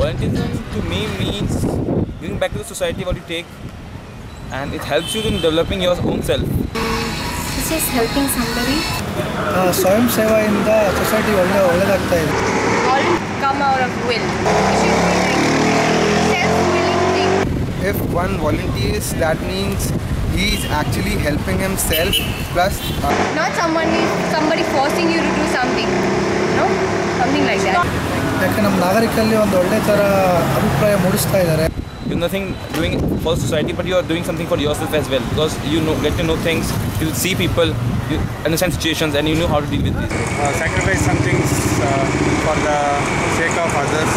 Volunteerism to me means giving back to the society what you take, and it helps you in developing your own self. It's just helping somebody. ಸ್ವಯಂ ಸೇವೆಯಿಂದ society ಒಳ್ಳೆದಾಗ್ತಾ ಇದೆ. All come out of will. It should be like self-willing thing. If one volunteers, that means he is actually helping himself plus Not somebody forcing you to do something. No? Something like that. ಯಾಕೆ ನಮ್ಮ ನಾಗರಿಕರಲ್ಲಿ ಒಂದು ಒಳ್ಳೆ ಥರ ಅಭಿಪ್ರಾಯ ಮೂಡಿಸ್ತಾ ಇದ್ದಾರೆ. You're nothing doing for society, but you are doing something for yourself as well, because you know, get to know things, you see people, you understand situations, and you know how to deal with these. Sacrifice some things for the sake of others,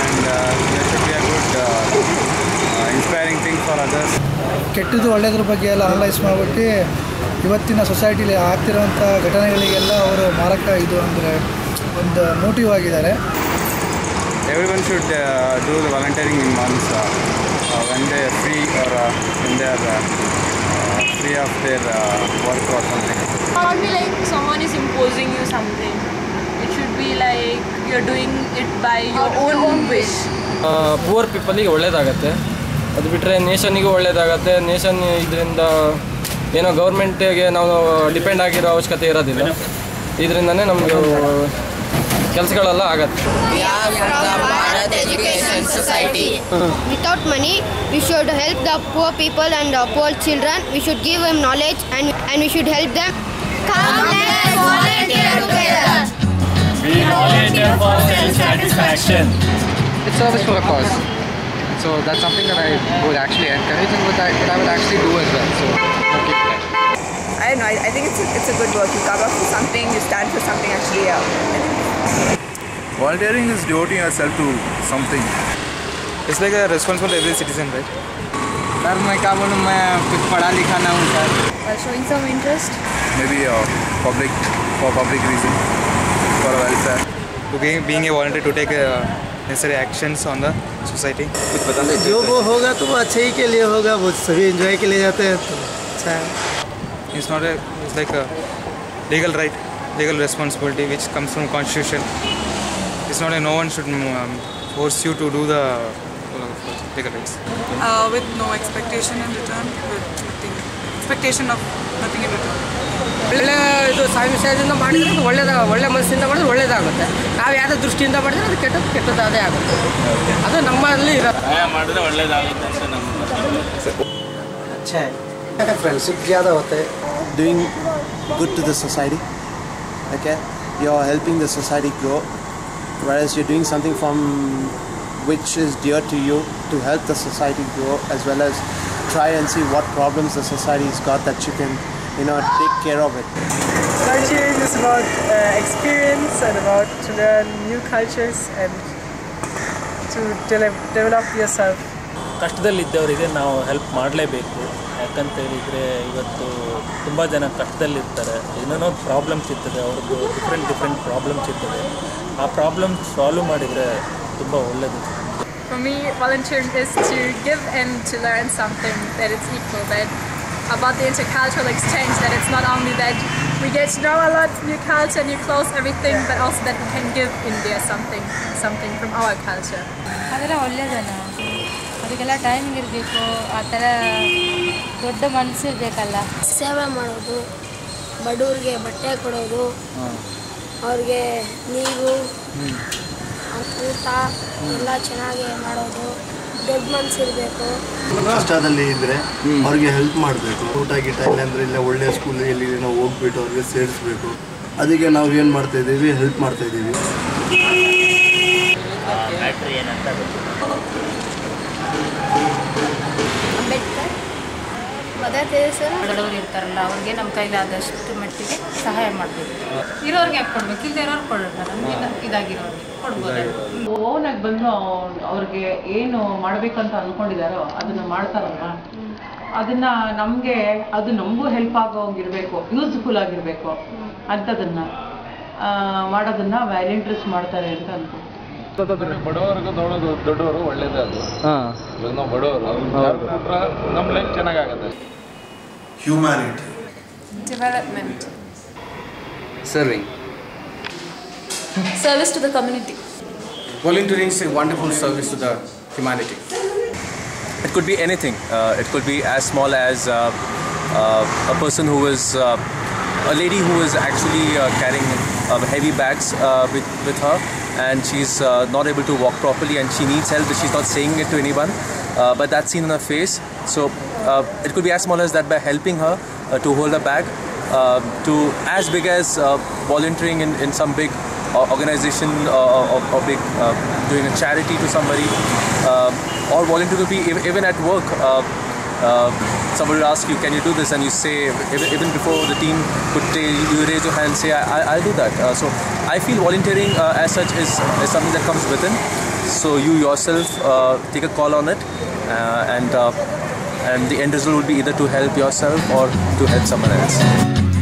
and there should be a good inspiring thing for others. ಕೆಟ್ಟದ್ದು ಒಳ್ಳೆಯದ್ರ ಬಗ್ಗೆ ಎಲ್ಲ analyse ಮಾಡಿಬಿಟ್ಟು ಇವತ್ತಿನ ಸೊಸೈಟಿಲಿ ಆಗ್ತಿರೋಂಥ ಘಟನೆಗಳಿಗೆಲ್ಲ ಅವರು ಮಾರಕ ಇದು ಅಂದರೆ ಒಂದು ಮೋಟಿವ್ ಆಗಿದ್ದಾರೆ. Everyone should do the volunteering in months when they are free, or when they are free of their work or something. It can't be like someone is imposing you something. It should be like you're doing it by your own wish. Poor ಪೀಪಲಿಗೆ ಒಳ್ಳೇದಾಗತ್ತೆ, ಅದು ಬಿಟ್ಟರೆ ನೇಷನ್ನಿಗೂ ಒಳ್ಳೇದಾಗತ್ತೆ. Nation ಇದರಿಂದ ಏನೋ ಗೌರ್ಮೆಂಟಿಗೆ ನಾವು depend ಆಗಿರೋ ಅವಶ್ಯಕತೆ ಇರೋದಿಲ್ಲ, ಇದರಿಂದನೇ ನಮಗೆ ಕೆಲಸಗಳೆಲ್ಲ ಆಗತ್ತೆ. Without money, we should help the poor people and poor children. We should give them knowledge and we should help them. Come let's volunteer together. We volunteer for self-satisfaction. It's service for a cause. So that's something that I would actually encourage and what I would actually do as well. So okay. I don't know. I think it's a good work. You cover for something. You stand for something. Actually, Volunteering is devoting yourself to something. It's like a responsible every citizen, right? Sir, मैं क्या बोलूँ, मैं कुछ पढ़ा लिखा ना हूँ sir. Showing some interest. Maybe for public reason, for welfare. To being a volunteer to take necessary actions on the society. कुछ बताना? जो वो होगा तो वो अच्छे ही के लिए होगा, वो सभी एंजॉय के लिए जाते हैं तो अच्छा है. It's like a legal responsibility which comes from constitution. It's not like no one should force you to do the legal rights. With no expectation in return, with nothing. Expectation of nothing in return. ಒಳ್ಳೆ ಇದು ವಿಷಯದಿಂದ ಮಾಡಿದರೆ ಅದು ಒಳ್ಳೆ ಮನಸ್ಸಿಂದ ಮಾಡಿದ್ರೆ ಒಳ್ಳೇದಾಗುತ್ತೆ. ನಾವು ಯಾವುದೇ ದೃಷ್ಟಿಯಿಂದ ಮಾಡಿದ್ರೆ ಅದು ಕೆಟ್ಟದ್ದು ಅದೇ ಆಗುತ್ತೆ. ಅದು ನಮ್ಮಲ್ಲಿ ಮಾಡಿದ್ರೆ ಒಳ್ಳೇದಾಗುತ್ತೆ ಅಂತ ನಮ್ಮ अच्छा है. फ्रेंडशिप ज़्यादा होता है. Doing good to the society. Okay, you're helping the society grow, whereas you're doing something from which is dear to you to help the society grow, as well as try and see what problems the society's got that you can, take care of it. Volunteering is about experience and about to learn new cultures and to develop yourself. ಕಷ್ಟದಲ್ಲಿದ್ದವರಿಗೆ ನಾವು help ಮಾಡಲೇಬೇಕು. ಯಾಕಂತ ಹೇಳಿದರೆ ಇವತ್ತು ತುಂಬ ಜನ ಕಷ್ಟದಲ್ಲಿರ್ತಾರೆ, ಏನೇನೋ problems ಇರ್ತದೆ, ಅವ್ರದ್ದು ಡಿಫ್ರೆಂಟ್ ಪ್ರಾಬ್ಲಮ್ಸ್ ಇರ್ತದೆ. ಆ ಪ್ರಾಬ್ಲಮ್ ಸಾಲ್ವ್ ಮಾಡಿದರೆ ತುಂಬ ಒಳ್ಳೆಯದು. For me, volunteering is to give and to learn something that it's equal, that about the intercultural exchange, that it's not only that we get to know a lot new culture, new clothes, everything, but also that we can give India something from our culture. ಅದರ ಒಳ್ಳೆಯದಲ್ಲ, ಅದಕ್ಕೆಲ್ಲ timing ಇರಬೇಕು, ಆ ಥರ ದೊಡ್ಡ ಮನಸ್ಸು ಇರಬೇಕಲ್ಲ. ಸೇವೆ ಮಾಡೋದು, ಬಡವರಿಗೆ ಬಟ್ಟೆ ಕೊಡೋದು, ಅವ್ರಿಗೆ ನೀರು ಊಟ ಎಲ್ಲ ಚೆನ್ನಾಗಿ ಮಾಡೋದು, ದೊಡ್ಡ ಮನಸ್ಸು ಇರಬೇಕು. ಕಷ್ಟದಲ್ಲಿ ಇದ್ದರೆ ಅವ್ರಿಗೆ ಹೆಲ್ಪ್ ಮಾಡಬೇಕು. ಊಟ ಗೀಟ ಇಲ್ಲಾಂದರೆ ಇಲ್ಲ ಒಳ್ಳೆಯ ಸ್ಕೂಲಲ್ಲಿ ನಾವು ಹೋಗ್ಬಿಟ್ಟು ಅವ್ರಿಗೆ ಸೇರಿಸ್ಬೇಕು. ಅದಕ್ಕೆ ನಾವು ಏನು ಮಾಡ್ತಾಯಿದ್ದೀವಿ, ಹೆಲ್ಪ್ ಮಾಡ್ತಾಯಿದ್ದೀವಿ. ಅಂಬೇಡ್ಕರ್, ಮದರ್ ತೆರೇಸಾ, ಬಡವರು ಇರ್ತಾರಲ್ಲ ಅವ್ರಿಗೆ ನಮ್ಮ ಕೈಲಾದಷ್ಟು ಮಟ್ಟಿಗೆ ಸಹಾಯ ಮಾಡಬೇಕು. ಇರೋರಿಗೆ ಯಾಕೆ ಕೊಡ್ಬೇಕು, ಇಲ್ಲದೆ ಇರೋರು ಕೊಡೋಣ, ನಮಗೆ ಇದಾಗಿರೋರಿಗೆ ಕೊಡ್ಬೋದು. ಓನಾಗಿ ಬಂದು ಅವ್ರಿಗೆ ಏನು ಮಾಡಬೇಕಂತ ಅಂದ್ಕೊಂಡಿದ್ದಾರೋ ಅದನ್ನು ಮಾಡ್ತಾರಲ್ವ, ಅದನ್ನು ನಮಗೆ ಅದು ನಮಗೂ ಹೆಲ್ಪ್ ಆಗೋಗಿರಬೇಕು, ಯೂಸ್ಫುಲ್ ಆಗಿರಬೇಕು ಅಂಥದನ್ನು ಮಾಡೋದನ್ನು ವ್ಯಾಲೆಂಟ್ರೀಸ್ ಮಾಡ್ತಾರೆ ಅಂತ ಅನ್ಕೊ. ಬಡವರಿಗೂ ದೊಡ್ಡವರು ಒಳ್ಳೇದೇ ಅದು. ಇವಾಗ ನಾವು ಬಡವರು ಕೊಟ್ರೆ ನಮ್ಮ ಲೈಫ್ ಚೆನ್ನಾಗಾಗತ್ತೆ. Humanity, Development. Serving. Service to the community. volunteering is a wonderful service to the humanity. It could be anything. It could be as small as a person who is a lady who is actually carrying heavy bags with her, and she's not able to walk properly and she needs help, but she's not saying it to anyone, but that's seen in her face. So it could be as small as that, by helping her to hold a bag, to as big as volunteering in some big organization or big doing a charity to somebody, or volunteer could be even at work. Somebody will ask you, can you do this? And you say, even before the team could you raise your hand and say, I'll do that. So I feel volunteering as such is something that comes within. So you yourself take a call on it, and the end result will be either to help yourself or to help someone else.